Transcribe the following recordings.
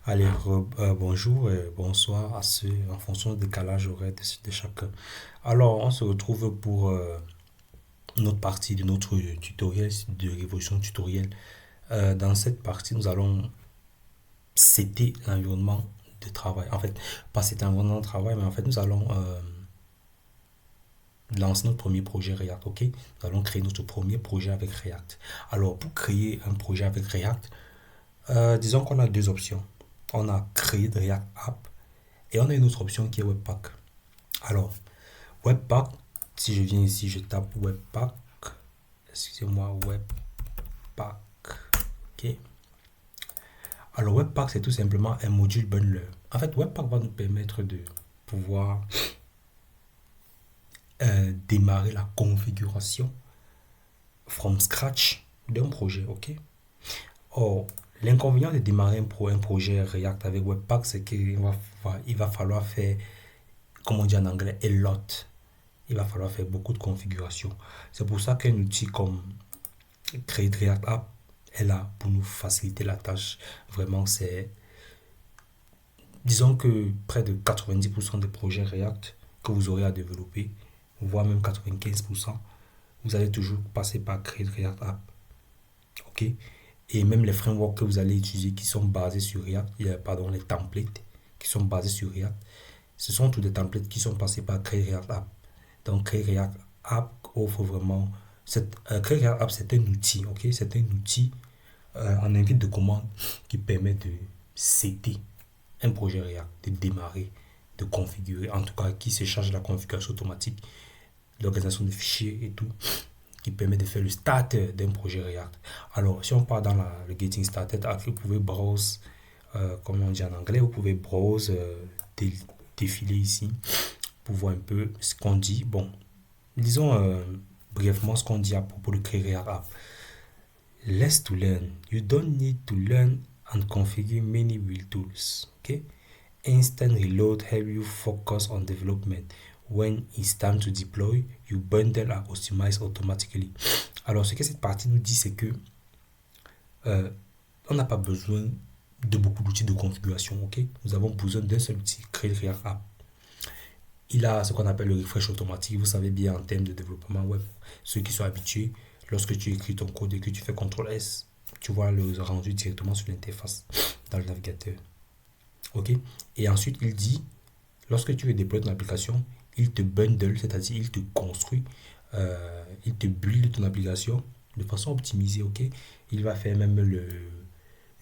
Allez, bonjour et bonsoir à ceux en fonction du décalage horaire de chacun. Alors, on se retrouve pour notre partie de notre tutoriel de révolution tutoriel. Dans cette partie, nous allons setter l'environnement de travail. En fait, pas cet environnement de travail, mais en fait, nous allons lancer notre premier projet React, ok? Nous allons créer notre premier projet avec React. Alors, pour créer un projet avec React, disons qu'on a deux options. On a créé de React App et on a une autre option qui est Webpack. Alors, Webpack, si je viens ici, je tape Webpack. Excusez-moi, Webpack. Ok. Alors, Webpack, c'est tout simplement un module bundler. En fait, Webpack va nous permettre de pouvoir démarrer la configuration from scratch d'un projet. Ok. Or, l'inconvénient de démarrer un projet React avec Webpack, c'est il va falloir faire, comme on dit en anglais, a lot. Il va falloir faire beaucoup de configurations. C'est pour ça qu'un outil comme Create React App est là pour nous faciliter la tâche. Vraiment, disons que près de 90% des projets React que vous aurez à développer, voire même 95%, vous allez toujours passer par Create React App. OK? Et même les frameworks que vous allez utiliser qui sont basés sur React, pardon, les templates qui sont basés sur React, ce sont tous des templates qui sont passés par Create React App. Donc, Create React App offre vraiment. Create React App, c'est un outil, ok? C'est un outil en invite de commande qui permet de setter un projet React, de démarrer, de configurer, en tout cas qui se charge de la configuration automatique, l'organisation des fichiers et tout, qui permet de faire le start d'un projet React. Alors, si on part dans le Getting Started, vous pouvez browse, comme on dit en anglais, vous pouvez browse, défiler ici pour voir un peu ce qu'on dit. Bon, disons brièvement ce qu'on dit à propos de créer React App. Less to learn. You don't need to learn and configure many build tools. Okay? Instant reload help you focus on development. When it's time to deploy, you bundle and optimize automatically. Alors, ce que cette partie nous dit, c'est que on n'a pas besoin de beaucoup d'outils de configuration. Ok? Nous avons besoin d'un seul outil, créer React App. Il a ce qu'on appelle le refresh automatique. Vous savez bien en termes de développement web, ceux qui sont habitués, lorsque tu écris ton code et que tu fais CTRL S, tu vois le rendu directement sur l'interface dans le navigateur. Ok. Et ensuite, il dit, lorsque tu veux déployer ton application, il te bundle, c'est-à-dire il te construit, il te build ton application de façon optimisée. Ok. Il va faire même le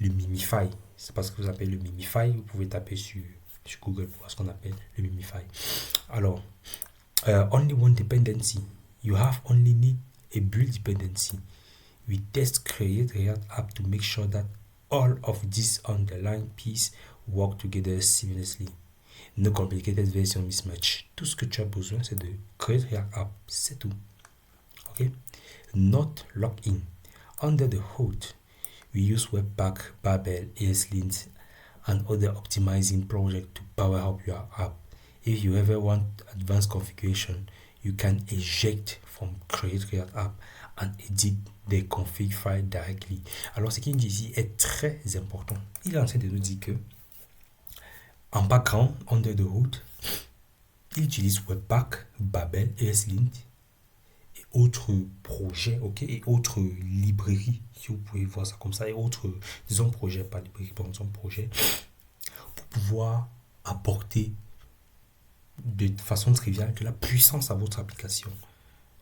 Mimify. C'est parce que vous appelez le Mimify. Vous pouvez taper sur Google pour voir ce qu'on appelle le Mimify. Alors, only one dependency. You have only need a build dependency. We test create React app to make sure that all of these underlying pieces work together seamlessly. No complicated version mismatch. Tout ce que tu as besoin, c'est de créer React app. C'est tout. OK? Not lock-in. Under the hood, we use Webpack, Babel, ESLint, and other optimizing projects to power up your app. If you ever want advanced configuration, you can eject from Create React App and edit the config file directly. Alors, ce qu'il dit ici est très important. Il est en train de nous dire que, en background, under the hood, il utilise Webpack, Babel, ESLint et autres projets, ok, et autres librairies, si vous pouvez voir ça comme ça, et autres, disons, projets, pas librairies, par exemple, projets, pour pouvoir apporter de façon triviale de la puissance à votre application.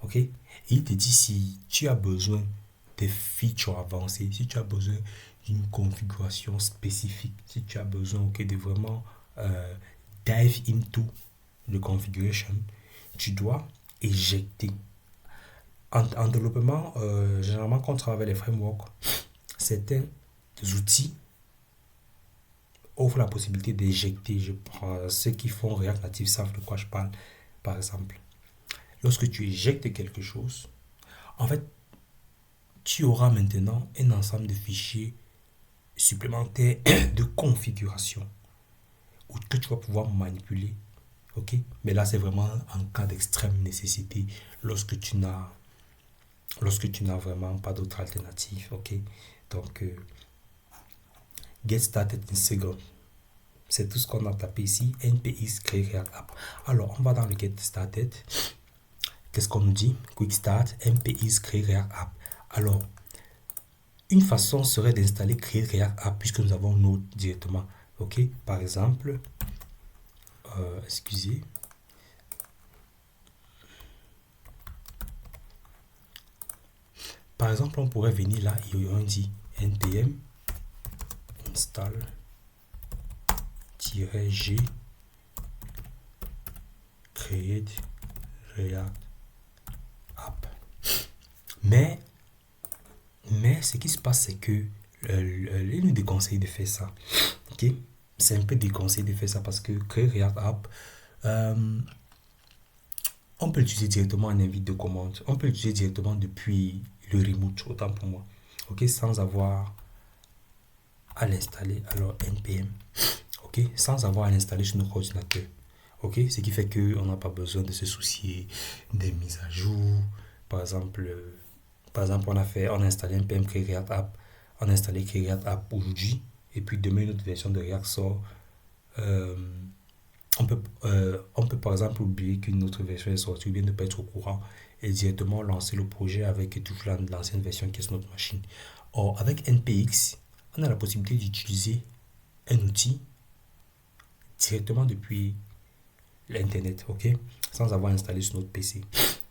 Ok? Et il te dit si tu as besoin des features avancées, si tu as besoin d'une configuration spécifique, si tu as besoin de vraiment dive into the configuration, tu dois éjecter. En développement, généralement, quand on travaille avec les frameworks, certains outils offrent la possibilité d'éjecter. Je prends ceux qui font React Native savent de quoi je parle. Par exemple, lorsque tu éjectes quelque chose, en fait, tu auras maintenant un ensemble de fichiers supplémentaires de configuration que tu vas pouvoir manipuler. Ok? Mais là, c'est vraiment en cas d'extrême nécessité lorsque tu n'as vraiment pas d'autre alternative. Ok? Donc, get started in second. C'est tout ce qu'on a tapé ici, npx créer React App. Alors, on va dans le get started. Qu'est-ce qu'on nous dit? Quick start, npx créer React App. Alors, une façon serait d'installer créer React App puisque nous avons Node directement. Ok, par exemple, excusez. Par exemple, on pourrait venir là et on dit npm install-g create React App. Mais ce qui se passe, c'est que il nous déconseille de faire ça. Ok, c'est un peu déconseillé de faire ça parce que créer React App, on peut l'utiliser directement en invite de commande. On peut l'utiliser directement depuis le remote, autant pour moi. Ok, sans avoir à l'installer. Alors npm, ok, sans avoir à l'installer sur notre ordinateur. Ok, ce qui fait que on n'a pas besoin de se soucier des mises à jour. Par exemple, on a installé npm créer React App, on a installé créer React App aujourd'hui, et puis demain une autre version de React sort. On peut par exemple oublier qu'une autre version est sortie ou bien ne pas être au courant et directement lancer le projet avec toujours l'ancienne version qui est sur notre machine. Or, avec npx, on a la possibilité d'utiliser un outil directement depuis l'internet, ok, sans avoir installé sur notre PC.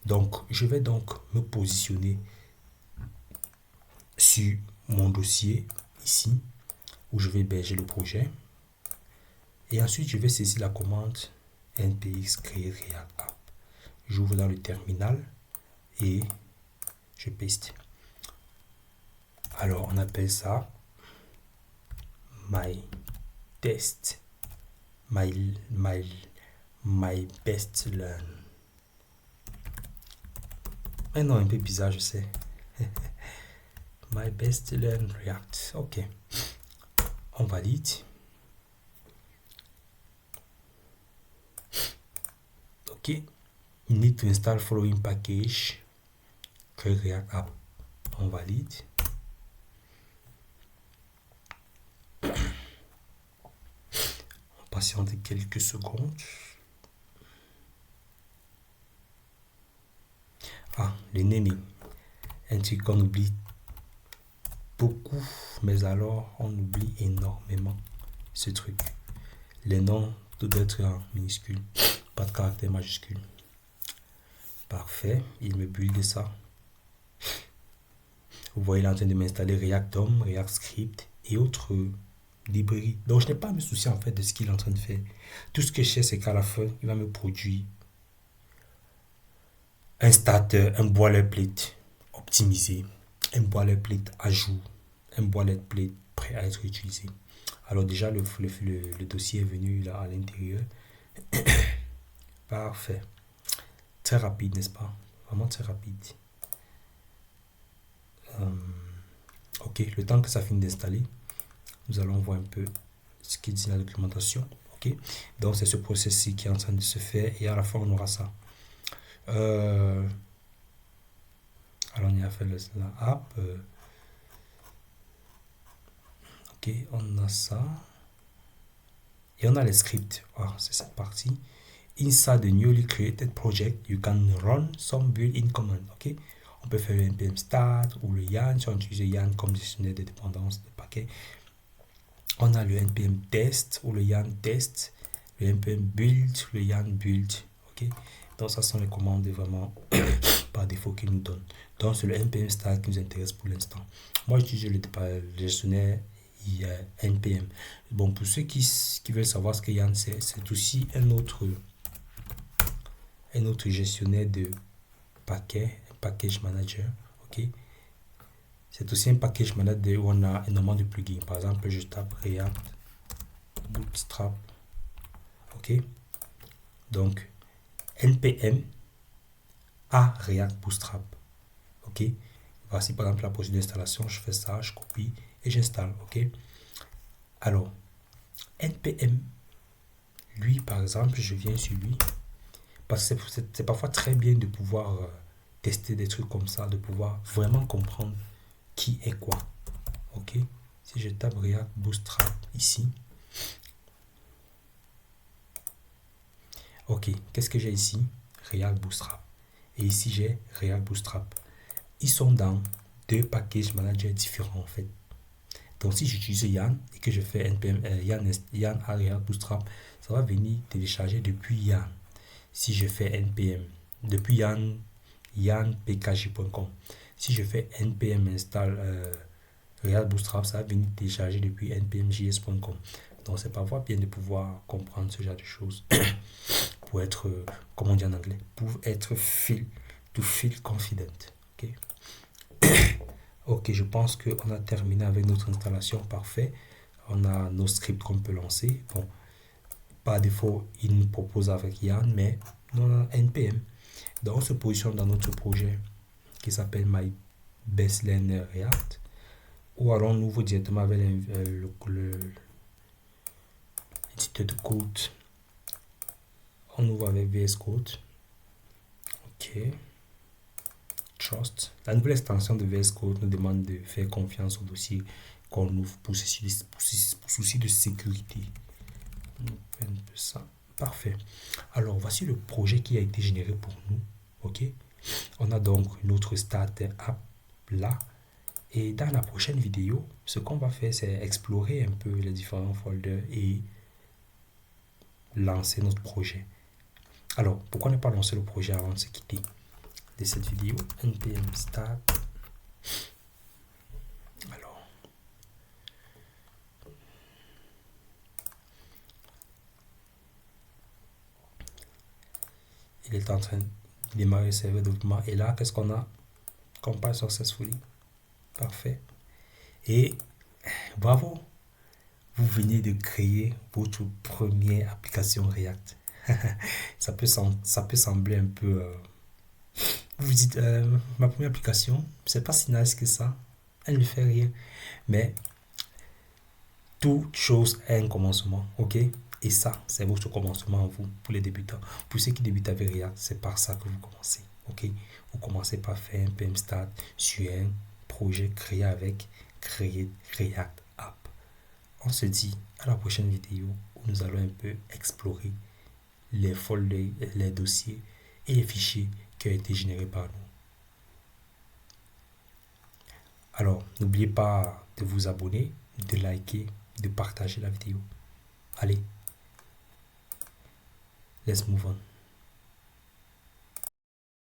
Donc, je vais donc me positionner sur mon dossier ici où je vais héberger le projet. Et ensuite, je vais saisir la commande npx créer React App. J'ouvre dans le terminal et je paste. Alors, on appelle ça my test, my best learn. Un nom un peu bizarre, je sais. My best learn React. Ok. On valide. Ok. You need to install following package. Create React App. On valide. On patiente quelques secondes. Ah, le naming. Un truc qu'on oublie beaucoup, mais alors on oublie énormément ce truc. Les noms doivent être en minuscule, pas de caractère majuscule. Parfait, il me build ça. Vous voyez, il est en train de m'installer React DOM, React Script et autres librairies. Donc, je n'ai pas à me soucier en fait de ce qu'il est en train de faire. Tout ce que je sais, c'est qu'à la fin, il va me produire un starter, un boilerplate optimisé, un boilerplate à jour, un boilerplate prêt à être utilisé. Alors déjà, le dossier est venu là à l'intérieur. Parfait. Très rapide, n'est-ce pas? Vraiment très rapide. Ok, le temps que ça finit d'installer, nous allons voir un peu ce qui dit la documentation. Ok, donc c'est ce processus qui est en train de se faire et à la fin on aura ça. Alors on y a fait la app. Ok, on a ça. Et on a les scripts. Ah, c'est cette partie. Inside the newly created project, you can run some built-in commands. Ok, on peut faire le npm start ou le yarn si on utilise yarn comme gestionnaire de dépendance de paquet. On a le npm test ou le yarn test, le npm build, le yarn build. Ok, donc ça sont les commandes vraiment par défaut qu'ils nous donnent. Donc c'est le npm start qui nous intéresse pour l'instant. Moi j'utilise le gestionnaire npm. Bon, pour ceux qui veulent savoir ce que yarn c'est aussi un autre gestionnaire de paquet, package manager. Ok, c'est aussi un package manager où on a énormément de plugins. Par exemple, je tape React Bootstrap. Ok, donc npm à React Bootstrap. Ok, voici par exemple la procédure d'installation. Je fais ça, je copie et j'installe. Ok, alors npm, lui par exemple, je viens sur lui parce que c'est parfois très bien de pouvoir tester des trucs comme ça, de pouvoir vraiment comprendre qui est quoi. Ok, si je tape React Bootstrap ici, Ok, qu'est-ce que j'ai ici? React Bootstrap. Et ici, j'ai React Bootstrap. Ils sont dans deux packages managers différents en fait. Donc si j'utilise Yann et que je fais npm Yann à React Bootstrap, ça va venir télécharger depuis Yann. Si je fais npm depuis yannpkj.com, si je fais npm install React Bootstrap, ça va venir télécharger depuis npmjs.com. Donc c'est parfois bien de pouvoir comprendre ce genre de choses pour être, comment on dit en anglais, pour être to feel confident. Ok. Ok, je pense qu'on a terminé avec notre installation. Parfait. On a nos scripts qu'on peut lancer. Bon, par défaut, il nous propose avec Yann, mais nous on a npm. Donc, on se positionne dans notre projet qui s'appelle My Best Learner React. Ou alors, on ouvre directement avec l'éditeur de code. On ouvre avec VS Code. Ok. Trust. La nouvelle extension de VS Code nous demande de faire confiance au dossier qu'on ouvre pour souci de sécurité. Un peu ça. Parfait. Alors, voici le projet qui a été généré pour nous. Ok. On a donc notre Starter App là. Et dans la prochaine vidéo, ce qu'on va faire, c'est explorer un peu les différents folders et lancer notre projet. Alors, pourquoi ne pas lancer le projet avant de se quitter de cette vidéo? npm start. Alors, il est en train de démarrer le serveur de document. Et là, qu'est-ce qu'on a? Compile successfully. Parfait. Et bravo, vous venez de créer votre première application React. ça peut sembler un peu... vous vous dites, ma première application, c'est pas si nice que ça. Elle ne fait rien. Mais toute chose a un commencement, ok? Et ça, c'est votre commencement, vous, pour les débutants. Pour ceux qui débutent avec React, c'est par ça que vous commencez, ok? Vous commencez par faire un npm start sur un projet créé avec Create React App. On se dit à la prochaine vidéo où nous allons un peu explorer les folders, les dossiers et les fichiers qui ont été générés par nous. Alors, n'oubliez pas de vous abonner, de liker, de partager la vidéo. Allez, let's move on.